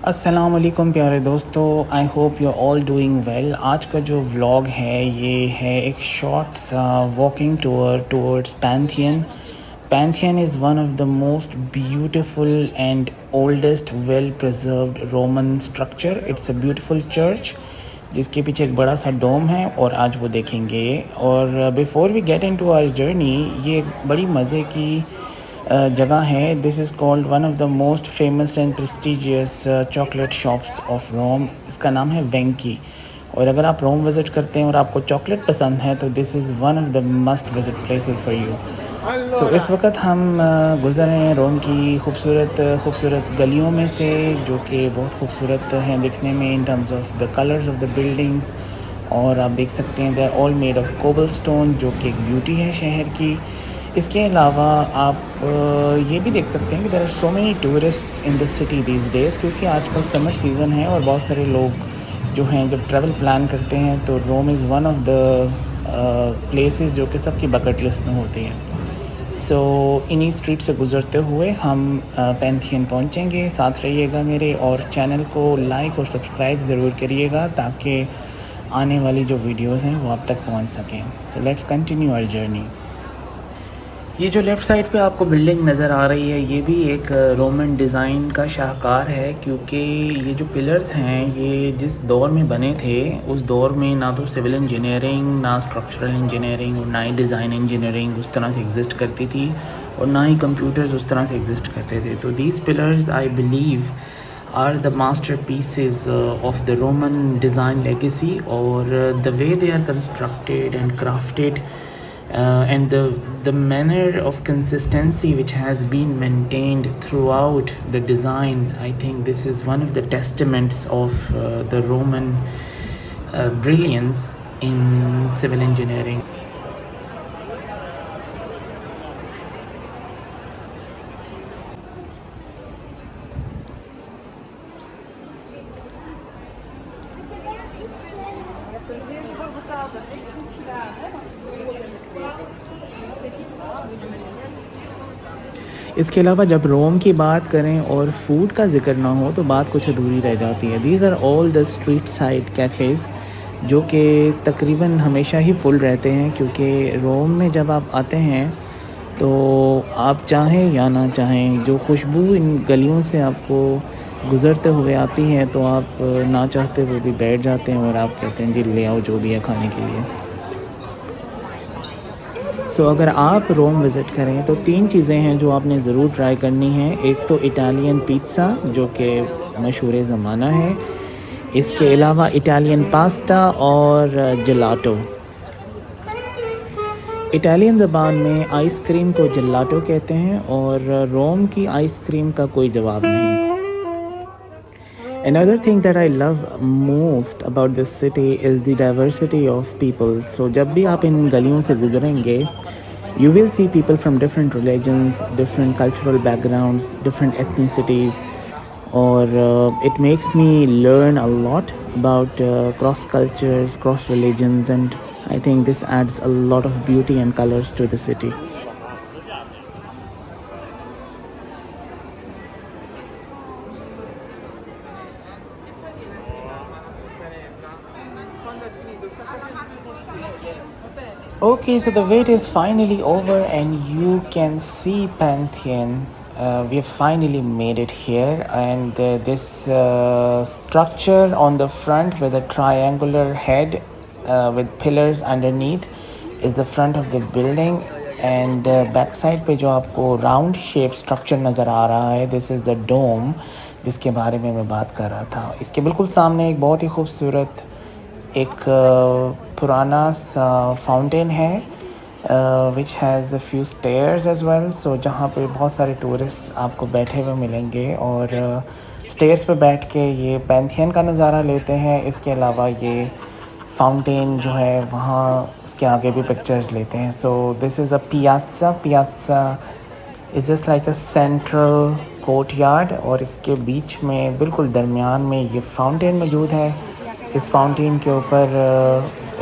अस्सलाम वालेकुम प्यारे दोस्तों, I hope you all doing well. आज का जो व्लॉग है ये है एक शॉर्ट सा walking tour towards Pantheon. Pantheon is one of the most beautiful and oldest well preserved Roman structure. It's a beautiful church जिसके पीछे एक बड़ा सा डोम है और आज वो देखेंगे। और before we get into our journey, ये एक बड़ी मज़े की जगह है। This is called one of the most famous and prestigious chocolate shops of Rome. इसका नाम है वेंकी। और अगर आप रोम विज़िट करते हैं और आपको चॉकलेट पसंद है तो this is one of the must visit places for you. So इस वक्त हम गुज़र रहे हैं रोम की खूबसूरत गलियों में से, जो कि बहुत खूबसूरत हैं दिखने में in terms of the colours of the buildings. और आप देख सकते हैं they are all made of cobble stone, जो कि एक ब्यूटी है शहर की। इसके अलावा आप ये भी देख सकते हैं कि there are so many tourists in the city these days, क्योंकि आजकल समर सीज़न है और बहुत सारे लोग जो हैं जब ट्रैवल प्लान करते हैं तो Rome is one of the places जो कि सबकी बकेट लिस्ट में होती हैं। सो इन्हीं स्ट्रीट से गुज़रते हुए हम पैंथियन पहुंचेंगे। साथ रहिएगा मेरे, और चैनल को लाइक और सब्सक्राइब ज़रूर करिएगा ताकि आने वाली जो वीडियोस हैं वो आप तक पहुंच सकें। So let's continue our journey. ये जो लेफ़्ट साइड पे आपको बिल्डिंग नज़र आ रही है ये भी एक रोमन डिज़ाइन का शाहकार है, क्योंकि ये जो पिलर्स हैं ये जिस दौर में बने थे उस दौर में ना तो सिविल इंजीनियरिंग, ना स्ट्रक्चरल इंजीनियरिंग और ना ही डिज़ाइन इंजीनियरिंग उस तरह से एग्जिस्ट करती थी, और ना ही कंप्यूटर्स उस तरह से एग्जिस्ट करते थे। तो these pillars I believe are the masterpieces of the Roman design legacy, or the way they are constructed and crafted, and the manner of consistency which has been maintained throughout the design. I think this is one of the testaments of the Roman brilliance in civil engineering. इसके अलावा जब रोम की बात करें और food का जिक्र ना हो तो बात कुछ अधूरी रह जाती है। These are all the street side cafes जो कि तकरीबन हमेशा ही फुल रहते हैं, क्योंकि रोम में जब आप आते हैं तो आप चाहें या ना चाहें जो खुशबू इन गलियों से आपको गुज़रते हुए आती है तो आप ना चाहते वो भी बैठ जाते हैं और आप कहते हैं जी ले आओ जो भी है खाने के लिए। सो अगर आप रोम विज़िट करें तो 3 चीज़ें हैं जो आपने ज़रूर ट्राई करनी है। एक तो इटालियन पिज़्ज़ा जो कि मशहूर ज़माना है, इसके अलावा इटालियन पास्ता और जेलाटो। इटालियन ज़बान में आइसक्रीम को जेलाटो कहते हैं और रोम की आइसक्रीम का कोई जवाब नहीं। Another thing that I love most about this city is the diversity of people. So जब भी आप इन गलियों से गुजरेंगे you will see people from different religions, different cultural backgrounds, different ethnicities, और it makes me learn a lot about cross cultures, cross religions, and I think this adds a lot of beauty and colors to the city. Okay, so the wait is finally over and you can see Pantheon. We have finally made it here, and this structure on the front with a triangular head with pillars underneath is the front of the building, and back side पे जो आपको round shape structure नज़र आ रहा है, this is the dome जिसके बारे में मैं बात कर रहा था। इसके बिल्कुल सामने एक बहुत ही खूबसूरत एक पुराना सा फाउंटेन है which has a few stairs as well. So जहाँ पे बहुत सारे टूरिस्ट आपको बैठे हुए मिलेंगे और स्टेयर्स पे बैठ के ये पैंथियन का नज़ारा लेते हैं। इसके अलावा ये फाउंटेन जो है वहाँ उसके आगे भी पिक्चर्स लेते हैं। So this is a piazza is just like a central courtyard, और इसके बीच में बिल्कुल दरमियान में ये फाउंटेन मौजूद है। इस फाउंटेन के ऊपर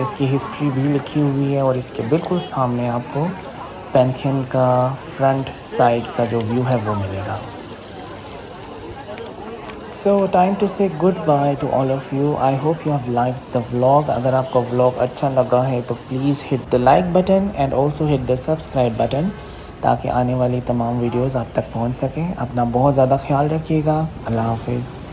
इसकी हिस्ट्री भी लिखी हुई है, और इसके बिल्कुल सामने आपको पैंथियन का फ्रंट साइड का जो व्यू है वो मिलेगा। सो टाइम टू से good by two all of you. I hope you have like the vlog. अगर आपको व्लॉग अच्छा लगा है तो please hit the like button and also hit the subscribe button, ताकि आने वाली तमाम वीडियोज़ आप तक पहुँच सकें। अपना बहुत ज़्यादा ख्याल रखिएगा। अल्लाह हाफिज़।